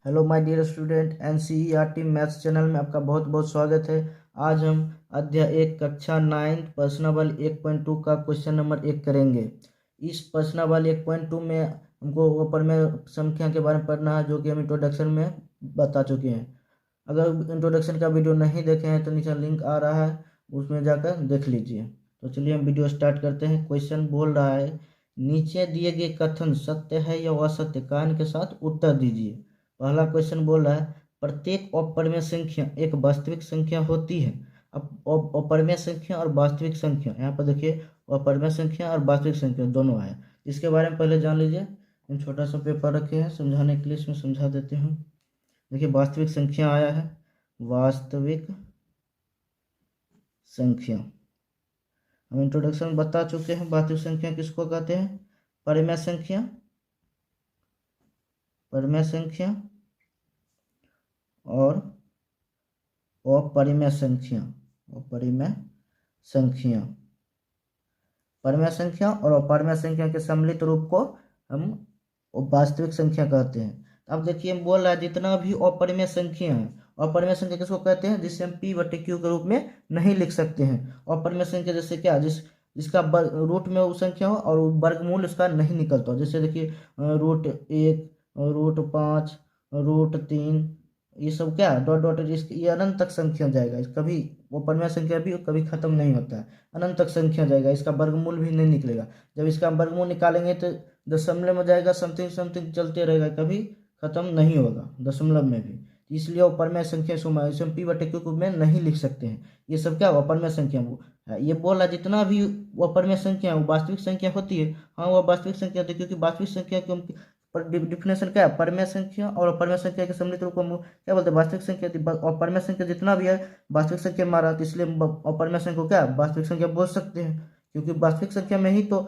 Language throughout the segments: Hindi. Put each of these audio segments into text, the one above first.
Hello my dear student, NCERT maths channel में आपका बहुत बहुत स्वागत है। आज हम अध्याय 1 कक्षा 9 प्रश्नावली 1.2 का क्वेश्चन नंबर 1 करेंगे। इस प्रश्नावली 1.2 में हमको ऊपर में संख्या के बारे में पढ़ना है, जो कि हम इंट्रोडक्शन में बता चुके हैं। अगर इंट्रोडक्शन का वीडियो नहीं देखे हैं तो नीचे लिंक आ रहा है, उसमें जाकर देख लीजिए। तो चलिए हम वीडियो स्टार्ट करते हैं। क्वेश्चन बोल रहा है, नीचे दिए गए कथन सत्य है या असत्य, कारण के साथ उत्तर दीजिए। पहला क्वेश्चन बोल रहा है, प्रत्येक अपरिमेय संख्या एक वास्तविक संख्या होती है। अब अपरिमेय संख्या और वास्तविक संख्या, यहाँ पर देखिए अपरिमेय संख्या और वास्तविक संख्या दोनों है। इसके बारे में पहले जान लीजिए। हम छोटा सा पेपर रखे हैं समझाने के लिए, इसमें समझा देते हैं। देखिए वास्तविक संख्या आया है, वास्तविक संख्या हम इंट्रोडक्शन में बता चुके हैं। वास्तविक संख्या किसको कहते हैं? परिमेय संख्या, परिमेय संख्या और अपरिमेय संख्या, अपरिमेय संख्या। परिमेय संख्या और अपरिमेय संख्या के सम्मिलित रूप को हम वास्तविक संख्या कहते हैं। अब देखिए हम बोल रहा है जितना भी अपरिमेय संख्या है, अपरिमेय संख्या किसको कहते हैं? जिसे हम p बटे q के रूप में नहीं लिख सकते हैं। अपरिमेय संख्या जैसे क्या, जिसका रूट में वो संख्या हो और वर्गमूल उसका नहीं निकलता हो। जैसे देखिए √1, √5, √3, ये सब क्या डॉट डॉट, ये अनंत तक संख्या जाएगा। कभी अपरिमेय संख्या भी कभी खत्म नहीं होता है, अनंत तक संख्या जाएगा, इसका वर्गमूल भी नहीं निकलेगा। जब इसका वर्गमूल निकालेंगे तो दशमलव में जाएगा, समथिंग समथिंग चलते रहेगा, कभी खत्म नहीं होगा दशमलव में भी। इसलिए अपरिमेय संख्या इसमें p बटे q में नहीं लिख सकते हैं। ये सब क्या अपरिमेय संख्या है। ये बोला जितना भी अपरिमेय संख्या वो वास्तविक संख्या होती है। हाँ वो वास्तविक संख्या होती है, क्योंकि वास्तविक संख्या की पर डिफिनेशन क्या है? परिमेय संख्या और अपरिमेय संख्या के सम्मिलित रूप को हम क्या बोलते हैं? वास्तविक संख्या। अपरिमेय संख्या जितना भी है वास्तविक संख्या में आ रहा है, तो इसलिए अपरिमेय संख्या को क्या वास्तविक संख्या बोल सकते हैं, क्योंकि वास्तविक संख्या में ही तो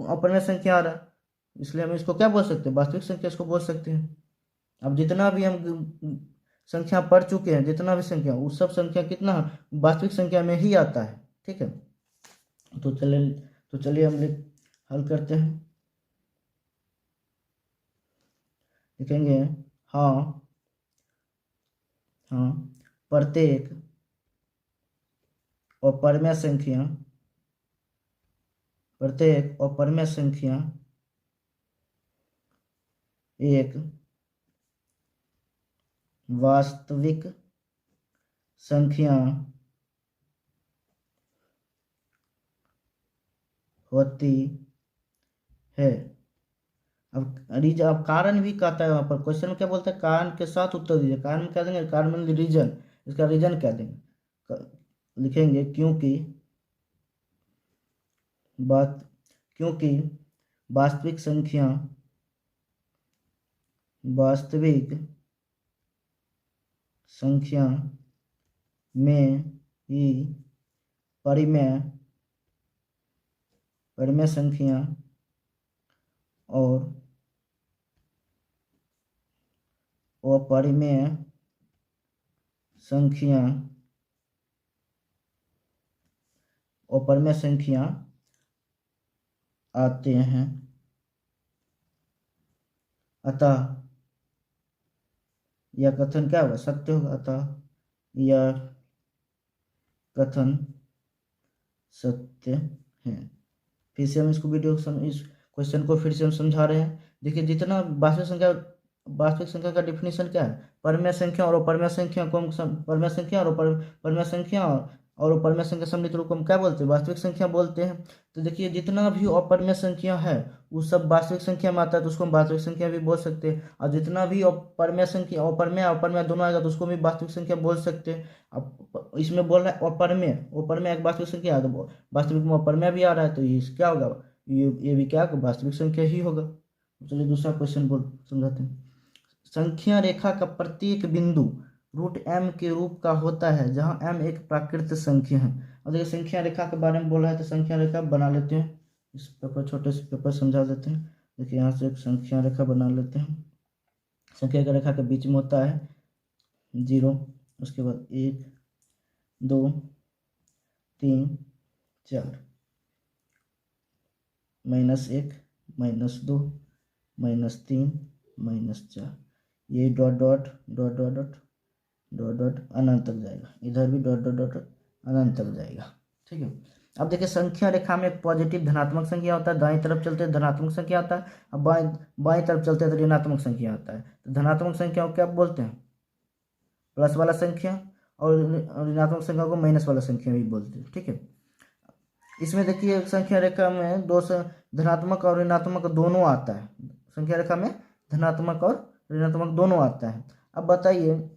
अपरिमेय संख्या आ रहा है। इसलिए हम इसको क्या बोल सकते हैं? वास्तविक संख्या इसको बोल सकते हैं। अब जितना भी हम संख्या पढ़ चुके हैं, जितना भी संख्या, वो सब संख्या कितना वास्तविक संख्या में ही आता है। ठीक है, तो चलिए हम हल करते हैं। लिखेंगे हाँ हाँ प्रत्येक अपरिमेय संख्या, प्रत्येक अपरिमेय संख्या एक वास्तविक संख्या होती है। अब कारण भी कहता है, वहां पर क्वेश्चन में क्या बोलता है? कारण के साथ उत्तर दीजिए। कारण में क्या देंगे? कारण में रीजन, इसका रीजन क्या देंगे? लिखेंगे बात क्योंकि वास्तविक संख्या, वास्तविक संख्या में ही परिमेय, परिमेय संख्या और अपरिमेय संख्या, अपरिमेय संख्या आते हैं। अतः यह कथन क्या होगा? सत्य होगा। अतः यह कथन सत्य है। फिर से हम इसको इस क्वेश्चन को फिर से हम समझा रहे हैं। देखिए जितना वास्तविक संख्या, वास्तविक संख्या का डिफिनेशन क्या है? परिमेय संख्या और अपरिमेय संख्या को हम परिमेय संख्या और परिमेय संख्या और अपरिमेय संख्या सम्मिलित रूप को हम क्या बोलते हैं? वास्तविक संख्या बोलते हैं। तो देखिए जितना भी अपरिमेय संख्या है वो सब वास्तविक संख्या में आता है, तो उसको हम वास्तविक संख्या भी बोल सकते हैं। और जितना भी अपरिमेय संख्या, अपरिमेय अपरिमेय दोनों आएगा तो उसको भी वास्तविक संख्या बोल सकते हैं। अब इसमें बोल रहा है अपरिमेय, अपरिमेय एक वास्तविक संख्या है, तो वास्तविक में अपरिमेय भी आ रहा है, तो ये क्या होगा? ये भी क्या वास्तविक संख्या ही होगा। चलिए दूसरा क्वेश्चन बोल समझाते हैं। संख्या रेखा का प्रत्येक बिंदु √m के रूप का होता है, जहां m एक प्राकृत संख्या है। और देखिए संख्या रेखा के बारे में बोला है, तो संख्या रेखा बना लेते हैं। इस पेपर, छोटे से पेपर समझा देते हैं। देखिए यहाँ से एक संख्या रेखा बना लेते हैं। संख्या का रेखा के बीच में होता है 0, उसके बाद 1, 2, 3, 4, -1, -2, -3, -4। ये dot dot dot dot dot dot dot अनंत तक जाएगा, इधर भी डॉट डॉट डॉट अनंत तक जाएगा। ठीक है, अब देखिए संख्या रेखा में एक पॉजिटिव धनात्मक संख्या होता है, दाईं तरफ चलते धनात्मक संख्या होता है, अब बाईं तरफ चलते हैं तो ऋणात्मक संख्या होता है। तो धनात्मक संख्या को क्या बोलते हैं? प्लस वाला संख्या, और ऋणात्मक संख्या को माइनस वाला संख्या भी बोलते हैं। ठीक है, इसमें देखिए संख्या रेखा में धनात्मक और ऋणात्मक दोनों आता है, संख्या रेखा में धनात्मक और ऋणात्मक दोनों आता है। अब बताइए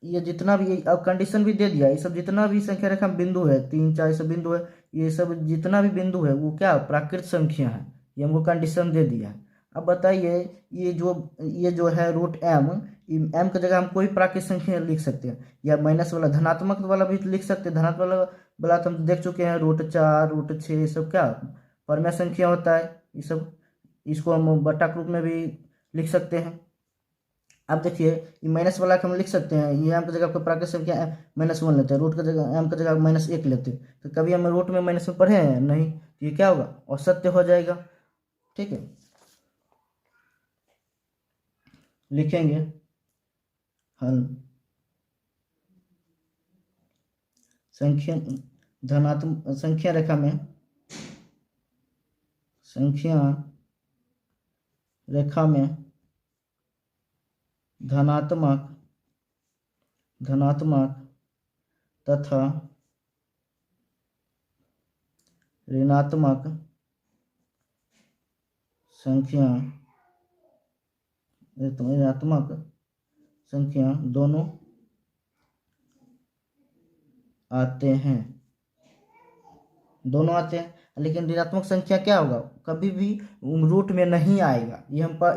ये जितना भी, अब कंडीशन भी दे दिया, ये सब जितना भी संख्या रेखा में बिंदु है, 3 4 सब बिंदु है, ये सब जितना भी बिंदु है वो क्या प्राकृत संख्या है, ये हमको कंडीशन दे दिया है। अब बताइए ये जो है रूट एम, एम की जगह हम कोई प्राकृत संख्या लिख सकते हैं, या माइनस वाला धनात्मक वाला भी लिख सकते हैं। धनात्मक वाला तो हम देख चुके हैं, √4 √6 ये सब क्या परमेय संख्या होता है, ये सब इसको हम बट्टा के रूप में भी लिख सकते हैं। अब देखिए ये माइनस वाला हम लिख सकते हैं, ये एम की जगह कोई प्राकृत संख्या -1 लेते हैं, रूट की जगह एम की जगह -1 लेते हैं, तो कभी हम रूट में माइनस में पढ़े हैं नहीं, तो ये क्या होगा असत्य हो जाएगा। ठीक है, लिखेंगे हल संख्या धनात्मक संख्या रेखा में, संख्या रेखा में धनात्मक तथा ऋणात्मक संख्या दोनों आते हैं, लेकिन ऋणात्मक संख्या क्या होगा, कभी भी रूट में नहीं आएगा,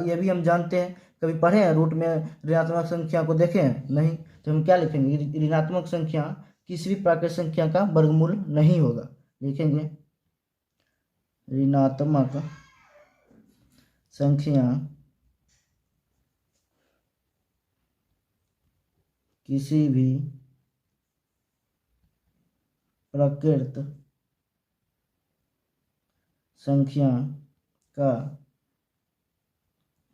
ये भी हम जानते हैं, कभी पढ़े हैं रूट में ऋणात्मक संख्या को देखे हैं नहीं, तो हम क्या लिखेंगे, ऋणात्मक संख्या किसी भी प्राकृतिक संख्या का वर्गमूल नहीं होगा, लिखेंगे ऋणात्मक संख्या किसी भी प्राकृत संख्या का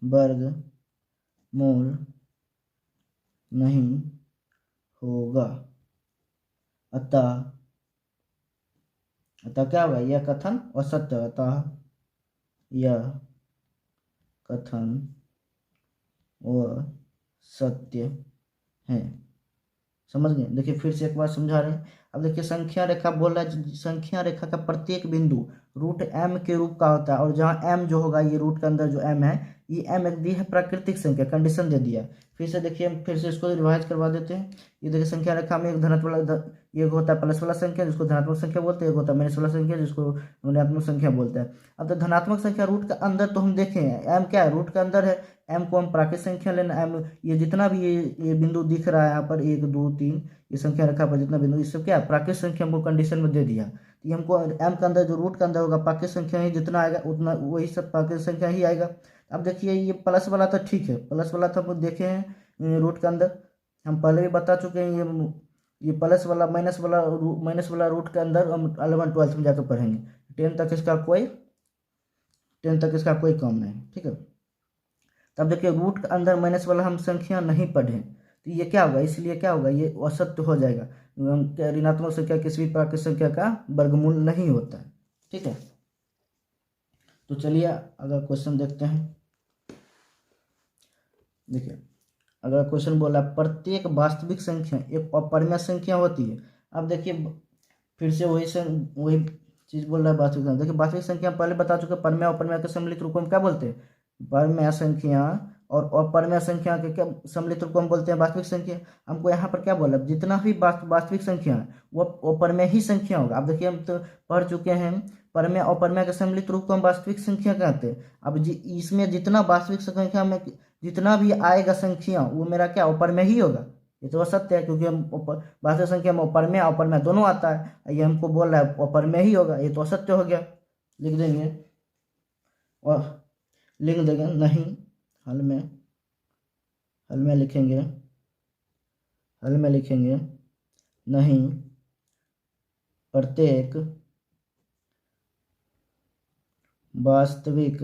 वर्गमूल नहीं होगा। अतः क्या होगा, यह कथन असत्य, अतः यह कथन वह सत्य है। समझ गए? देखिए फिर से एक बार समझा रहे हैं। अब देखिए संख्या रेखा बोल रहा है, संख्या रेखा का प्रत्येक बिंदु रूट एम के रूप का होता है, और जहाँ एम जो होगा, ये रूट के अंदर जो एम है, ये एम एक दी है प्राकृतिक संख्या, कंडीशन दे दिया। फिर से देखिए, फिर से इसको रिवाइज करवा देते हैं। ये देखिए संख्या रेखा में एक धनात्मक, एक होता है प्लस वाला संख्या जिसको धनात्मक संख्या बोलते हैं, एक होता है माइनस वाला संख्या जिसको ऋणात्मक संख्या बोलते हैं। अब तो धनात्मक संख्या रूट के अंदर तो हम देखें एम क्या है, रूट के अंदर है, एम को हम प्राकृतिक संख्या लेना, एम ये जितना भी ये बिंदु दिख रहा है यहाँ पर 1 2 3, ये संख्या रेखा पर जितना बिंदु, ये सब क्या है प्राकृतिक संख्या हमको कंडीशन में दे दिया। तो ये हमको एम के अंदर जो रूट के अंदर होगा प्राकृतिक संख्या ही जितना आएगा उतना वही सब प्राकृतिक संख्या ही आएगा। अब देखिए ये प्लस वाला तो ठीक है, प्लस वाला तो हम देखे हैं रूट के अंदर, हम पहले भी बता चुके हैं, ये प्लस वाला माइनस वाला रूट के अंदर हम 11 12 में जाकर पढ़ेंगे, 10 तक इसका कोई काम नहीं। ठीक है, तब देखिए रूट के अंदर माइनस वाला हम संख्या नहीं पढ़े, तो ये क्या होगा, इसलिए क्या होगा, ये असत्य हो जाएगा। ऋणात्मक संख्या किसी भी प्राकृतिक संख्या का वर्गमूल नहीं होता है। ठीक है, तो चलिए अगला क्वेश्चन देखते हैं। देखिए अगला क्वेश्चन बोला प्रत्येक वास्तविक संख्या एक अपरिमेय संख्या होती है। अब देखिए फिर से वही चीज बोल रहा है वास्तविक संख्या। देखिए वास्तविक संख्या पहले बता चुके, परिमेय और अपरिमेय के सम्मिलित रूप में क्या बोलते हैं, परिमेय संख्या, और अपरिमेय संख्या के क्या सम्मिलित रूप को हम बोलते हैं वास्तविक संख्या। हमको यहाँ पर क्या बोला, जितना भी वास्तविक संख्या है वो अपरिमेय ही संख्या होगा। अब देखिए हम तो पढ़ चुके हैं परिमेय और अपरिमेय के सम्मिलित रूप को हम वास्तविक संख्या कहते हैं। अब इसमें जितना वास्तविक संख्या में जितना भी आएगा संख्या वो मेरा क्या अपरिमेय ही होगा, ये तो असत्य है, क्योंकि हम वास्तविक संख्या में अपरिमेय अपरिमेय दोनों आता है, ये हमको बोल रहा है अपरिमेय ही होगा, ये तो असत्य हो गया। लिख देंगे और लिख देंगे नहीं, हल में लिखेंगे नहीं प्रत्येक वास्तविक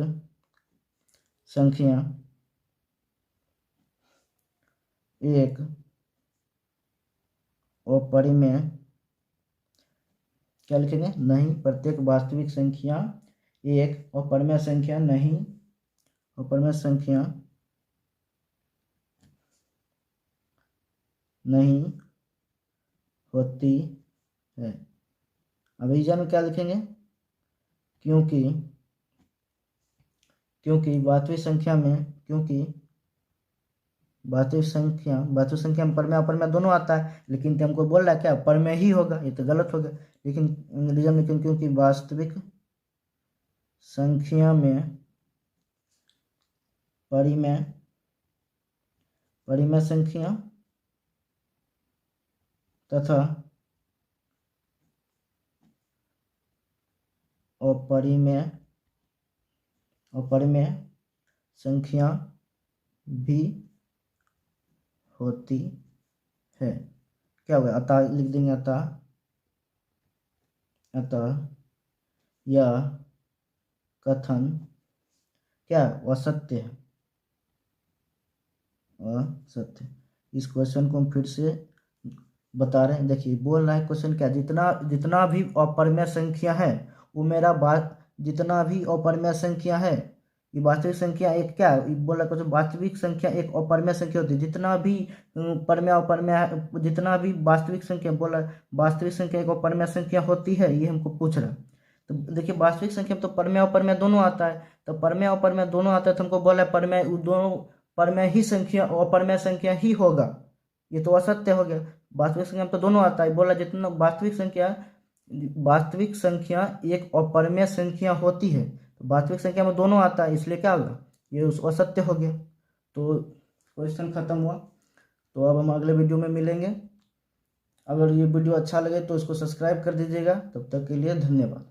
संख्या एक अपरिमेय, क्या लिखेंगे, नहीं, प्रत्येक वास्तविक संख्या एक अपरिमेय संख्या नहीं, अपरिमेय संख्या नहीं होती है। अब रीजन में क्या लिखेंगे, क्योंकि वास्तविक संख्या में, क्योंकि वास्तविक संख्या में परमेय अपरमेय दोनों आता है, लेकिन हमको बोल रहा है क्या, परमेय ही होगा, ये तो गलत हो गया। लेकिन रीजन में क्योंकि वास्तविक संख्या में परिमेय संख्या तथा अपरिमेय संख्या भी होती है। क्या होगा, अतः लिख देंगे, अतः यह कथन क्या, असत्य है, असत्य। इस क्वेश्चन को हम फिर से बता रहे हैं, देखिए बोल रहा है क्वेश्चन क्या, जितना भी अपरिमेय संख्या है वो मेरा जितना भी अपरिमेय संख्या है, ये वास्तविक संख्या एक क्या है, बोल रहा है वास्तविक संख्या एक अपरिमेय संख्या होती है, जितना भी परमेय अपरिमेय, जितना भी वास्तविक संख्या, बोल रहा है वास्तविक संख्या एक अपरिमेय संख्या होती है, ये हमको पूछ रहा है। तो देखिए वास्तविक संख्या में तो परमेय अपरिमेय दोनों आता है, तो परमेय अपरिमेय दोनों आता है, तो हमको बोला है परमेय दोनों परमेय ही संख्या अपरिमेय संख्या ही होगा, ये तो असत्य हो गया। वास्तविक संख्या में तो दोनों आता है, बोला जितना वास्तविक संख्या एक अपरिमेय संख्या होती है, तो वास्तविक संख्या में दोनों आता है, इसलिए क्या होगा, ये असत्य हो गया। तो क्वेश्चन खत्म हुआ। तो अब हम अगले वीडियो में मिलेंगे। अगर ये वीडियो अच्छा लगे तो इसको सब्सक्राइब कर दीजिएगा। तब तक के लिए धन्यवाद।